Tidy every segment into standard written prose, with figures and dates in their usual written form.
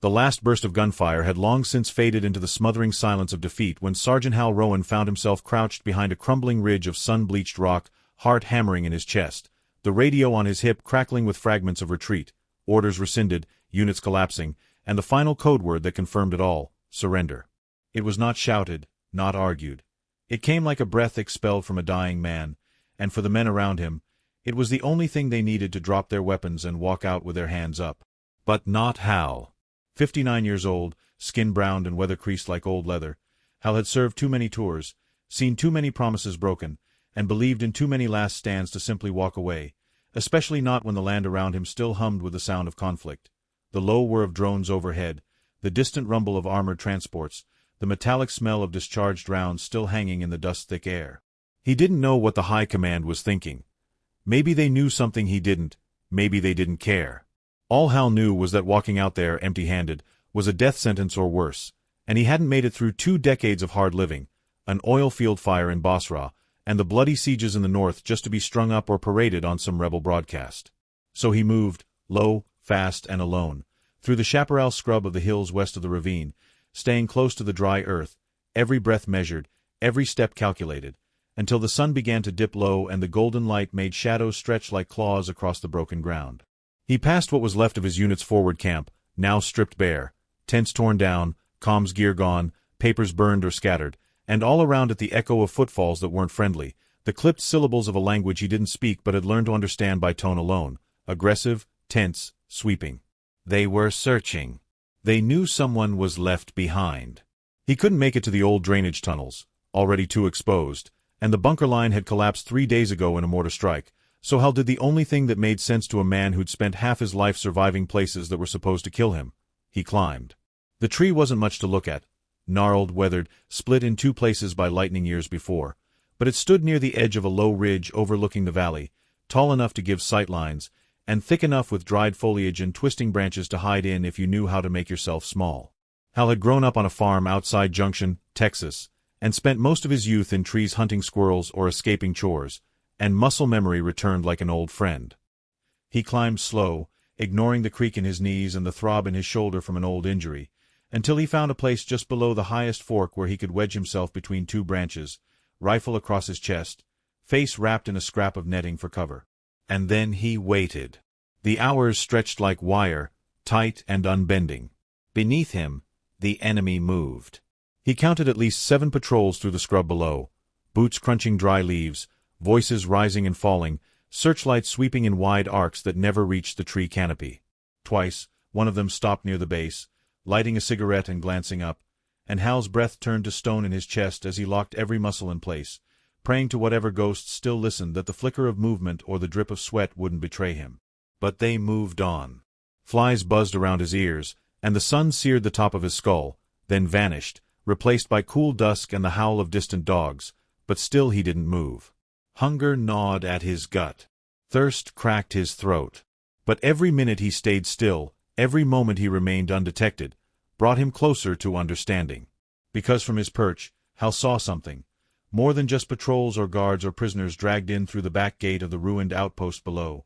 The last burst of gunfire had long since faded into the smothering silence of defeat when Sergeant Hal Rowan found himself crouched behind a crumbling ridge of sun-bleached rock, heart hammering in his chest, the radio on his hip crackling with fragments of retreat, orders rescinded, units collapsing, and the final code word that confirmed it all: surrender. It was not shouted, not argued. It came like a breath expelled from a dying man, and for the men around him, it was the only thing they needed to drop their weapons and walk out with their hands up. But not Hal. 59 years old, skin-browned and weather-creased like old leather, Hal had served too many tours, seen too many promises broken, and believed in too many last stands to simply walk away, especially not when the land around him still hummed with the sound of conflict. The low whir of drones overhead, the distant rumble of armored transports, the metallic smell of discharged rounds still hanging in the dust-thick air. He didn't know what the high command was thinking. Maybe they knew something he didn't, maybe they didn't care. All Hal knew was that walking out there empty-handed was a death sentence or worse, and he hadn't made it through 2 decades of hard living, an oil field fire in Basra, and the bloody sieges in the north just to be strung up or paraded on some rebel broadcast. So he moved, low, fast, and alone, through the chaparral scrub of the hills west of the ravine, staying close to the dry earth, every breath measured, every step calculated, until the sun began to dip low and the golden light made shadows stretch like claws across the broken ground. He passed what was left of his unit's forward camp, now stripped bare, tents torn down, comms gear gone, papers burned or scattered, and all around it the echo of footfalls that weren't friendly, the clipped syllables of a language he didn't speak but had learned to understand by tone alone, aggressive, tense, sweeping. They were searching. They knew someone was left behind. He couldn't make it to the old drainage tunnels, already too exposed, and the bunker line had collapsed 3 days ago in a mortar strike, so Hal did the only thing that made sense to a man who'd spent half his life surviving places that were supposed to kill him. He climbed. The tree wasn't much to look at, gnarled, weathered, split in 2 places by lightning years before, but it stood near the edge of a low ridge overlooking the valley, tall enough to give sight lines, and thick enough with dried foliage and twisting branches to hide in if you knew how to make yourself small. Hal had grown up on a farm outside Junction, Texas, and spent most of his youth in trees hunting squirrels or escaping chores, and muscle memory returned like an old friend. He climbed slow, ignoring the creak in his knees and the throb in his shoulder from an old injury, until he found a place just below the highest fork where he could wedge himself between 2 branches, rifle across his chest, face wrapped in a scrap of netting for cover. And then he waited. The hours stretched like wire, tight and unbending. Beneath him, the enemy moved. He counted at least 7 patrols through the scrub below, boots crunching dry leaves, voices rising and falling, searchlights sweeping in wide arcs that never reached the tree canopy. Twice, one of them stopped near the base, lighting a cigarette and glancing up, and Hal's breath turned to stone in his chest as he locked every muscle in place, praying to whatever ghosts still listened that the flicker of movement or the drip of sweat wouldn't betray him. But they moved on. Flies buzzed around his ears, and the sun seared the top of his skull, then vanished, replaced by cool dusk and the howl of distant dogs, but still he didn't move. Hunger gnawed at his gut. Thirst cracked his throat. But every minute he stayed still, every moment he remained undetected, brought him closer to understanding. Because from his perch, Hal saw something, more than just patrols or guards or prisoners dragged in through the back gate of the ruined outpost below.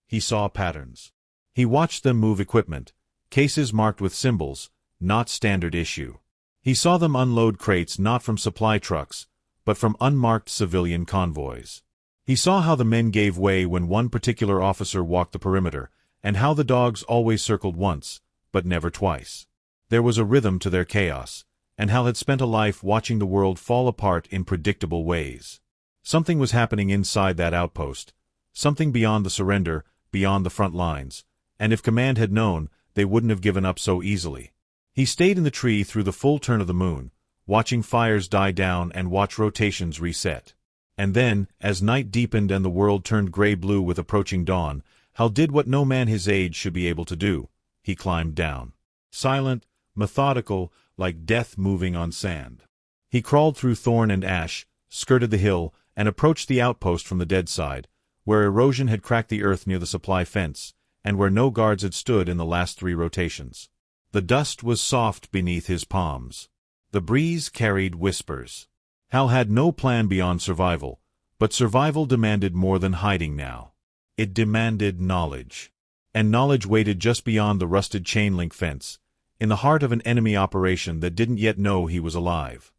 He saw patterns. He watched them move equipment, cases marked with symbols, not standard issue. He saw them unload crates not from supply trucks, but from unmarked civilian convoys. He saw how the men gave way when one particular officer walked the perimeter, and how the dogs always circled once, but never twice. There was a rhythm to their chaos, and Hal had spent a life watching the world fall apart in predictable ways. Something was happening inside that outpost, something beyond the surrender, beyond the front lines, and if command had known, they wouldn't have given up so easily. He stayed in the tree through the full turn of the moon, watching fires die down and watch rotations reset. And then, as night deepened and the world turned gray-blue with approaching dawn, Hal did what no man his age should be able to do. He climbed down. Silent, methodical, like death moving on sand. He crawled through thorn and ash, skirted the hill, and approached the outpost from the dead side, where erosion had cracked the earth near the supply fence, and where no guards had stood in the last 3 rotations. The dust was soft beneath his palms. The breeze carried whispers. Hal had no plan beyond survival, but survival demanded more than hiding now. It demanded knowledge. And knowledge waited just beyond the rusted chain-link fence, in the heart of an enemy operation that didn't yet know he was alive.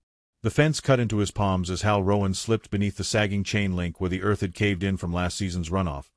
The fence cut into his palms as Hal Rowan slipped beneath the sagging chain link where the earth had caved in from last season's runoff.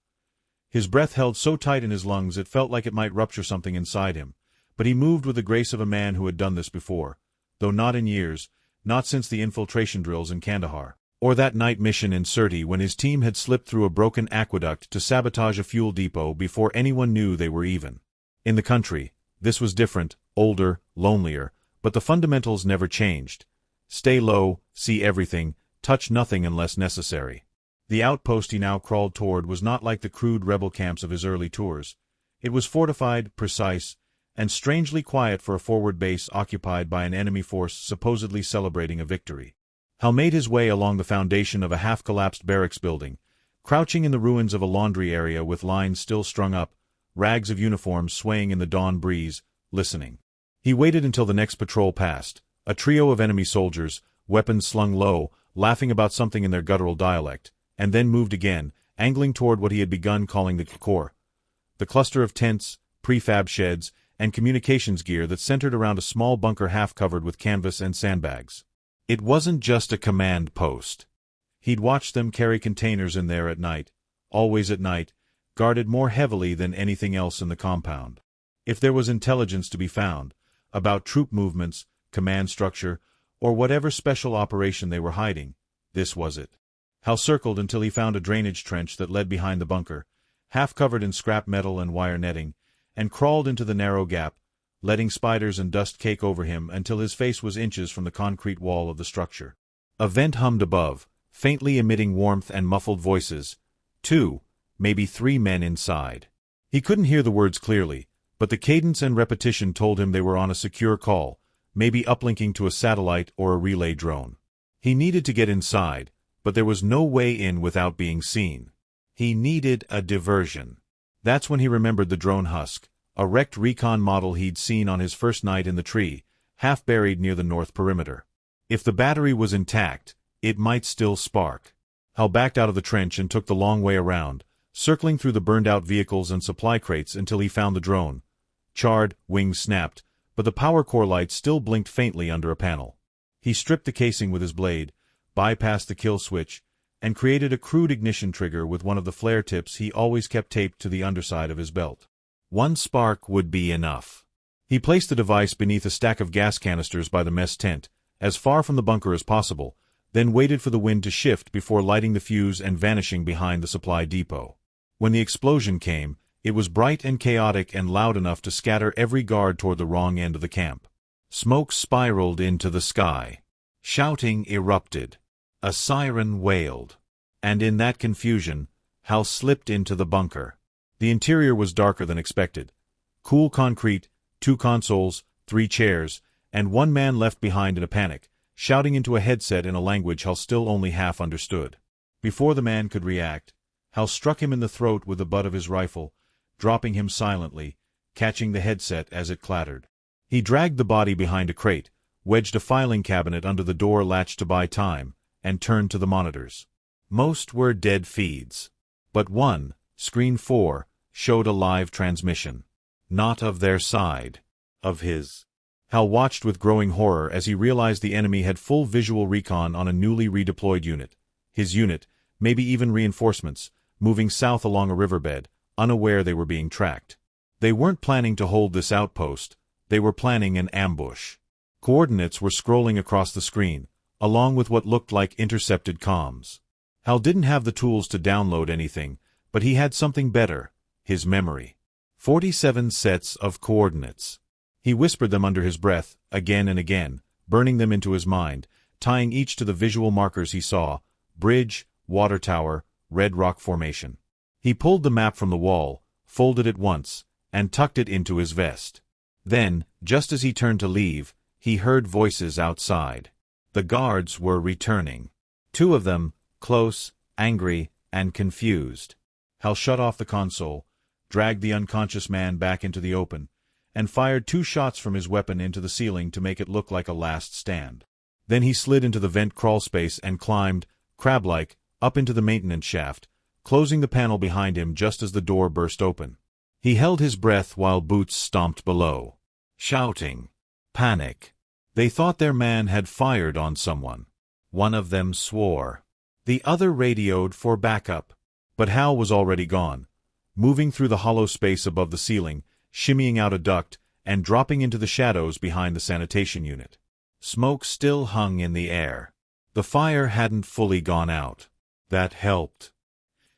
His breath held so tight in his lungs it felt like it might rupture something inside him, but he moved with the grace of a man who had done this before, though not in years, not since the infiltration drills in Kandahar, or that night mission in Sirte when his team had slipped through a broken aqueduct to sabotage a fuel depot before anyone knew they were even. In the country, this was different, older, lonelier, but the fundamentals never changed. Stay low, see everything, touch nothing unless necessary. The outpost he now crawled toward was not like the crude rebel camps of his early tours. It was fortified, precise, and strangely quiet for a forward base occupied by an enemy force supposedly celebrating a victory. Hal made his way along the foundation of a half-collapsed barracks building, crouching in the ruins of a laundry area with lines still strung up, rags of uniforms swaying in the dawn breeze, listening. He waited until the next patrol passed, a trio of enemy soldiers, weapons slung low, laughing about something in their guttural dialect, and then moved again, angling toward what he had begun calling the core. The cluster of tents, prefab sheds, and communications gear that centered around a small bunker half-covered with canvas and sandbags. It wasn't just a command post. He'd watched them carry containers in there at night, always at night, guarded more heavily than anything else in the compound. If there was intelligence to be found, about troop movements, command structure, or whatever special operation they were hiding, this was it. Hal circled until he found a drainage trench that led behind the bunker, half covered in scrap metal and wire netting, and crawled into the narrow gap, letting spiders and dust cake over him until his face was inches from the concrete wall of the structure. A vent hummed above, faintly emitting warmth and muffled voices. 2, maybe 3 men inside. He couldn't hear the words clearly, but the cadence and repetition told him they were on a secure call, maybe uplinking to a satellite or a relay drone. He needed to get inside, but there was no way in without being seen. He needed a diversion. That's when he remembered the drone husk, a wrecked recon model he'd seen on his first night in the tree, half buried near the north perimeter. If the battery was intact, it might still spark. Hal backed out of the trench and took the long way around, circling through the burned-out vehicles and supply crates until he found the drone. Charred, wings snapped, but the power core light still blinked faintly under a panel. He stripped the casing with his blade, bypassed the kill switch, and created a crude ignition trigger with one of the flare tips he always kept taped to the underside of his belt. One spark would be enough. He placed the device beneath a stack of gas canisters by the mess tent, as far from the bunker as possible, then waited for the wind to shift before lighting the fuse and vanishing behind the supply depot. When the explosion came, it was bright and chaotic and loud enough to scatter every guard toward the wrong end of the camp. Smoke spiraled into the sky. Shouting erupted. A siren wailed. And in that confusion, Hal slipped into the bunker. The interior was darker than expected. Cool concrete, 2 consoles, 3 chairs, and 1 man left behind in a panic, shouting into a headset in a language Hal still only half understood. Before the man could react, Hal struck him in the throat with the butt of his rifle, dropping him silently, catching the headset as it clattered. He dragged the body behind a crate, wedged a filing cabinet under the door latch to buy time, and turned to the monitors. Most were dead feeds. But one, screen 4, showed a live transmission. Not of their side. Of his. Hal watched with growing horror as he realized the enemy had full visual recon on a newly redeployed unit. His unit, maybe even reinforcements, moving south along a riverbed, unaware they were being tracked. They weren't planning to hold this outpost, they were planning an ambush. Coordinates were scrolling across the screen, along with what looked like intercepted comms. Hal didn't have the tools to download anything, but he had something better, his memory. 47 sets of coordinates. He whispered them under his breath, again and again, burning them into his mind, tying each to the visual markers he saw: bridge, water tower, red rock formation. He pulled the map from the wall, folded it once, and tucked it into his vest. Then, just as he turned to leave, he heard voices outside. The guards were returning. 2 of them, close, angry, and confused. Hal shut off the console, dragged the unconscious man back into the open, and fired 2 shots from his weapon into the ceiling to make it look like a last stand. Then he slid into the vent crawlspace and climbed, crab-like, up into the maintenance shaft, closing the panel behind him just as the door burst open. He held his breath while boots stomped below. Shouting. Panic. They thought their man had fired on someone. One of them swore. The other radioed for backup. But Hal was already gone, moving through the hollow space above the ceiling, shimmying out a duct, and dropping into the shadows behind the sanitation unit. Smoke still hung in the air. The fire hadn't fully gone out. That helped.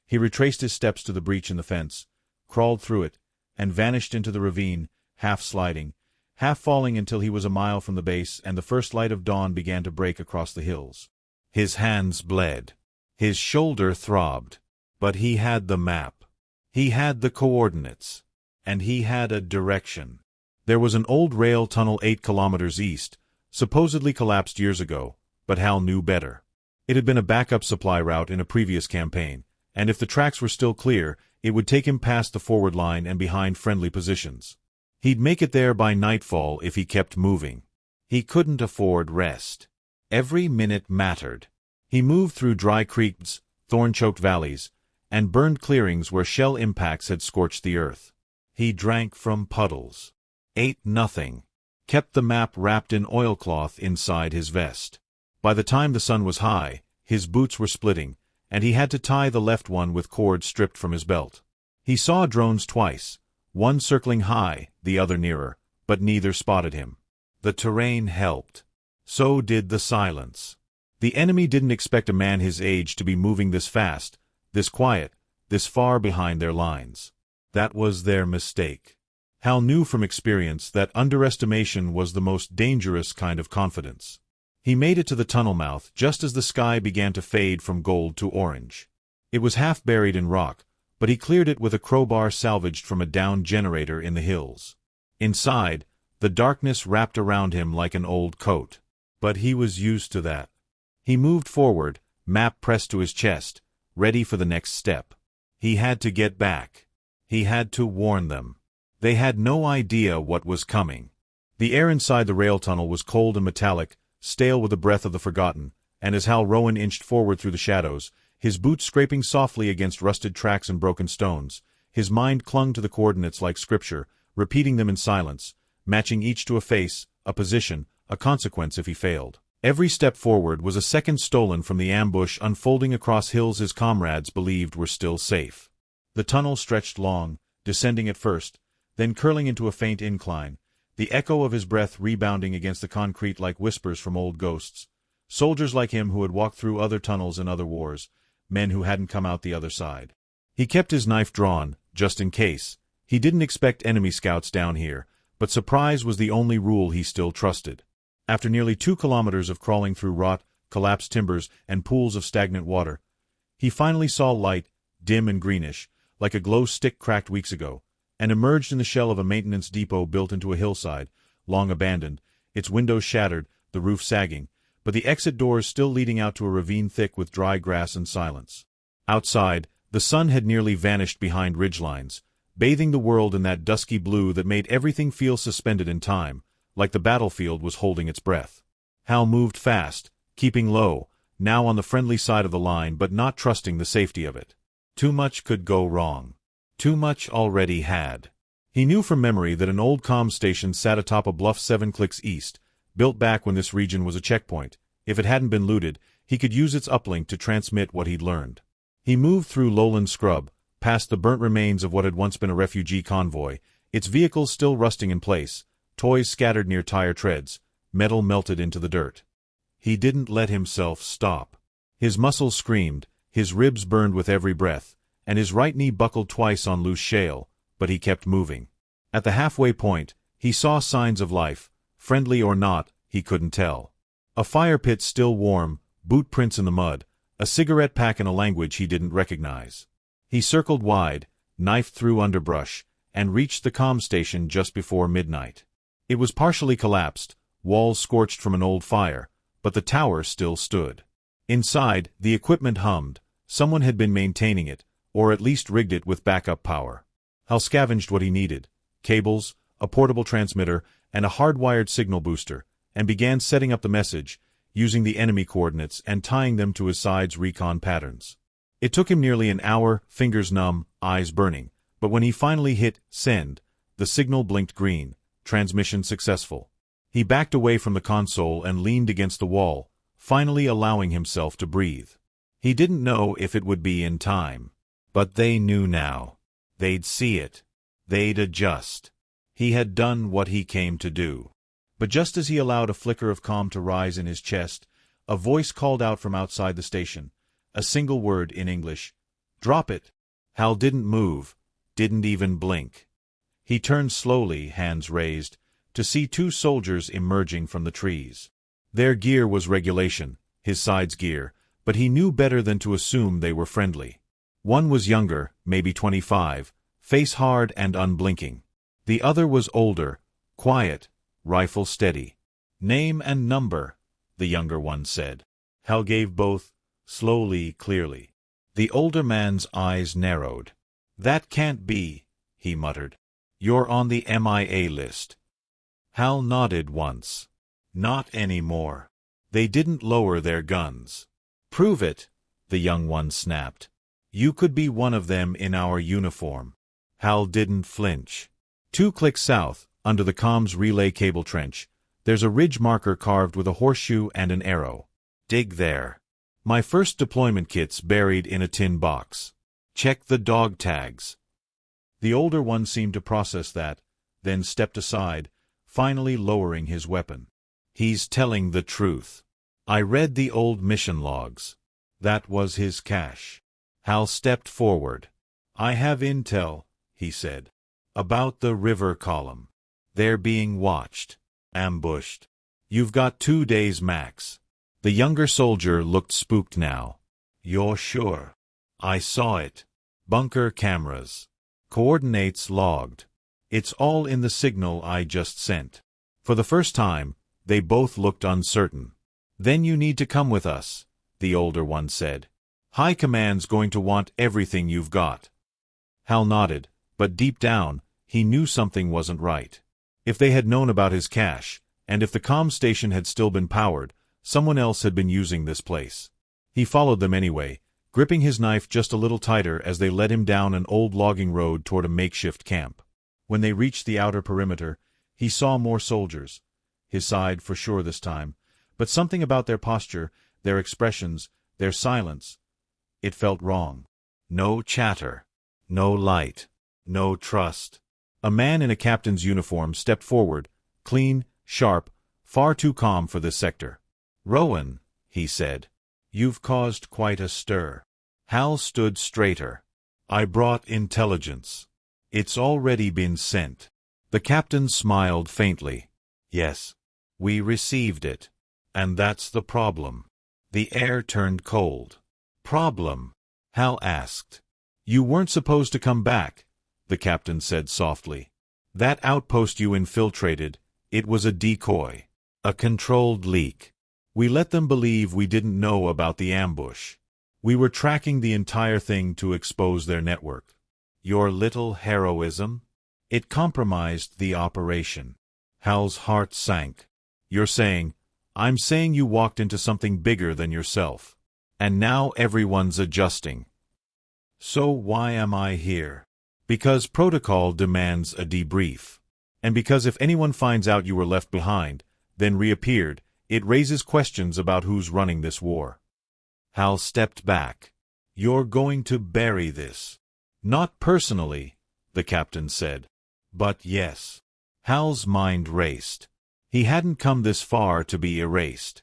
He retraced his steps to the breach in the fence, crawled through it, and vanished into the ravine, half sliding, half falling until he was a mile from the base and the first light of dawn began to break across the hills. His hands bled. His shoulder throbbed. But he had the map. He had the coordinates. And he had a direction. There was an old rail tunnel 8 kilometers east, supposedly collapsed years ago, but Hal knew better. It had been a backup supply route in a previous campaign, and if the tracks were still clear, it would take him past the forward line and behind friendly positions. He'd make it there by nightfall if he kept moving. He couldn't afford rest. Every minute mattered. He moved through dry creeks, thorn-choked valleys, and burned clearings where shell impacts had scorched the earth. He drank from puddles. Ate nothing. Kept the map wrapped in oilcloth inside his vest. By the time the sun was high, his boots were splitting, and he had to tie the left one with cord stripped from his belt. He saw drones twice, one circling high, the other nearer, but neither spotted him. The terrain helped. So did the silence. The enemy didn't expect a man his age to be moving this fast, this quiet, this far behind their lines. That was their mistake. Hal knew from experience that underestimation was the most dangerous kind of confidence. He made it to the tunnel mouth just as the sky began to fade from gold to orange. It was half buried in rock, but he cleared it with a crowbar salvaged from a downed generator in the hills. Inside, the darkness wrapped around him like an old coat. But he was used to that. He moved forward, map pressed to his chest, ready for the next step. He had to get back. He had to warn them. They had no idea what was coming. The air inside the rail tunnel was cold and metallic, stale with the breath of the forgotten, and as Hal Rowan inched forward through the shadows, his boots scraping softly against rusted tracks and broken stones, his mind clung to the coordinates like scripture, repeating them in silence, matching each to a face, a position, a consequence if he failed. Every step forward was a second stolen from the ambush unfolding across hills his comrades believed were still safe. The tunnel stretched long, descending at first, then curling into a faint incline, the echo of his breath rebounding against the concrete like whispers from old ghosts. Soldiers like him who had walked through other tunnels in other wars, men who hadn't come out the other side. He kept his knife drawn, just in case. He didn't expect enemy scouts down here, but surprise was the only rule he still trusted. After nearly 2 kilometers of crawling through rot, collapsed timbers, and pools of stagnant water, he finally saw light, dim and greenish, like a glow stick cracked weeks ago, and emerged in the shell of a maintenance depot built into a hillside, long abandoned, its windows shattered, the roof sagging, but the exit doors still leading out to a ravine thick with dry grass and silence. Outside, the sun had nearly vanished behind ridgelines, bathing the world in that dusky blue that made everything feel suspended in time, like the battlefield was holding its breath. Hal moved fast, keeping low, now on the friendly side of the line but not trusting the safety of it. Too much could go wrong. Too much already had. He knew from memory that an old comm station sat atop a bluff 7 clicks east, built back when this region was a checkpoint. If it hadn't been looted, he could use its uplink to transmit what he'd learned. He moved through lowland scrub, past the burnt remains of what had once been a refugee convoy, its vehicles still rusting in place, toys scattered near tire treads, metal melted into the dirt. He didn't let himself stop. His muscles screamed, his ribs burned with every breath, and his right knee buckled twice on loose shale, but he kept moving. At the halfway point, he saw signs of life, friendly or not, he couldn't tell. A fire pit still warm, boot prints in the mud, a cigarette pack in a language he didn't recognize. He circled wide, knifed through underbrush, and reached the comm station just before midnight. It was partially collapsed, walls scorched from an old fire, but the tower still stood. Inside, the equipment hummed. Someone had been maintaining it, or at least rigged it with backup power. Hal scavenged what he needed: cables, a portable transmitter, and a hardwired signal booster, and began setting up the message, using the enemy coordinates and tying them to his side's recon patterns. It took him nearly an hour, fingers numb, eyes burning, but when he finally hit send, the signal blinked green, transmission successful. He backed away from the console and leaned against the wall, finally allowing himself to breathe. He didn't know if it would be in time. But they knew now. They'd see it. They'd adjust. He had done what he came to do. But just as he allowed a flicker of calm to rise in his chest, a voice called out from outside the station, a single word in English. "Drop it!" Hal didn't move, didn't even blink. He turned slowly, hands raised, to see two soldiers emerging from the trees. Their gear was regulation, his side's gear, but he knew better than to assume they were friendly. One was younger, maybe 25, face hard and unblinking. The other was older, quiet, rifle steady. "Name and number," the younger one said. Hal gave both, slowly, clearly. The older man's eyes narrowed. "That can't be," he muttered. "You're on the MIA list." Hal nodded once. "Not anymore." They didn't lower their guns. "Prove it," the young one snapped. "You could be one of them in our uniform." Hal didn't flinch. 2 clicks south, under the comms relay cable trench, there's a ridge marker carved with a horseshoe and an arrow. "Dig there." "My first deployment kit's buried in a tin box. Check the dog tags." The older one seemed to process that, then stepped aside, finally lowering his weapon. "He's telling the truth. I read the old mission logs. That was his cache." Hal stepped forward. "I have intel," he said, "about the river column. They're being watched. Ambushed. You've got 2 days max." The younger soldier looked spooked now. "You're sure?" "I saw it. Bunker cameras. Coordinates logged. It's all in the signal I just sent." For the first time, they both looked uncertain. "Then you need to come with us," the older one said. "High Command's going to want everything you've got." Hal nodded, but deep down, he knew something wasn't right. If they had known about his cache, and if the comm station had still been powered, someone else had been using this place. He followed them anyway, gripping his knife just a little tighter as they led him down an old logging road toward a makeshift camp. When they reached the outer perimeter, he saw more soldiers. His side for sure this time, but something about their posture, their expressions, their silence. It felt wrong. No chatter. No light. No trust. A man in a captain's uniform stepped forward, clean, sharp, far too calm for this sector. "Rowan," he said, "you've caused quite a stir." Hal stood straighter. "I brought intelligence. It's already been sent." The captain smiled faintly. "Yes. We received it. And that's the problem." The air turned cold. "Problem?" Hal asked. "You weren't supposed to come back," the captain said softly. "That outpost you infiltrated, it was a decoy. A controlled leak. We let them believe we didn't know about the ambush. We were tracking the entire thing to expose their network. Your little heroism? It compromised the operation." Hal's heart sank. "You're saying, I'm saying you walked into something bigger than yourself. And now everyone's adjusting. So why am I here?" "Because protocol demands a debrief. And because if anyone finds out you were left behind, then reappeared, it raises questions about who's running this war." Hal stepped back. "You're going to bury this." "Not personally," the captain said. "But yes." Hal's mind raced. He hadn't come this far to be erased.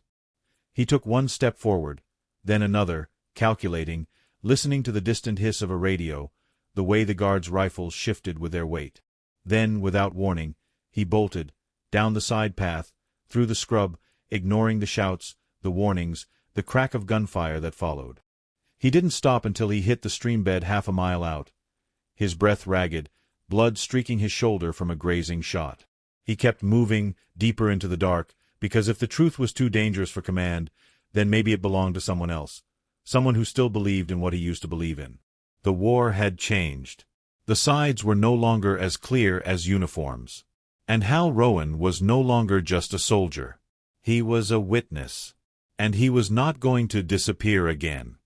He took one step forward, then another, calculating, listening to the distant hiss of a radio, the way the guards' rifles shifted with their weight. Then, without warning, he bolted, down the side path, through the scrub, ignoring the shouts, the warnings, the crack of gunfire that followed. He didn't stop until he hit the stream bed half a mile out, his breath ragged, blood streaking his shoulder from a grazing shot. He kept moving, deeper into the dark, because if the truth was too dangerous for command, then maybe it belonged to someone else, someone who still believed in what he used to believe in. The war had changed. The sides were no longer as clear as uniforms. And Hal Rowan was no longer just a soldier. He was a witness. And he was not going to disappear again.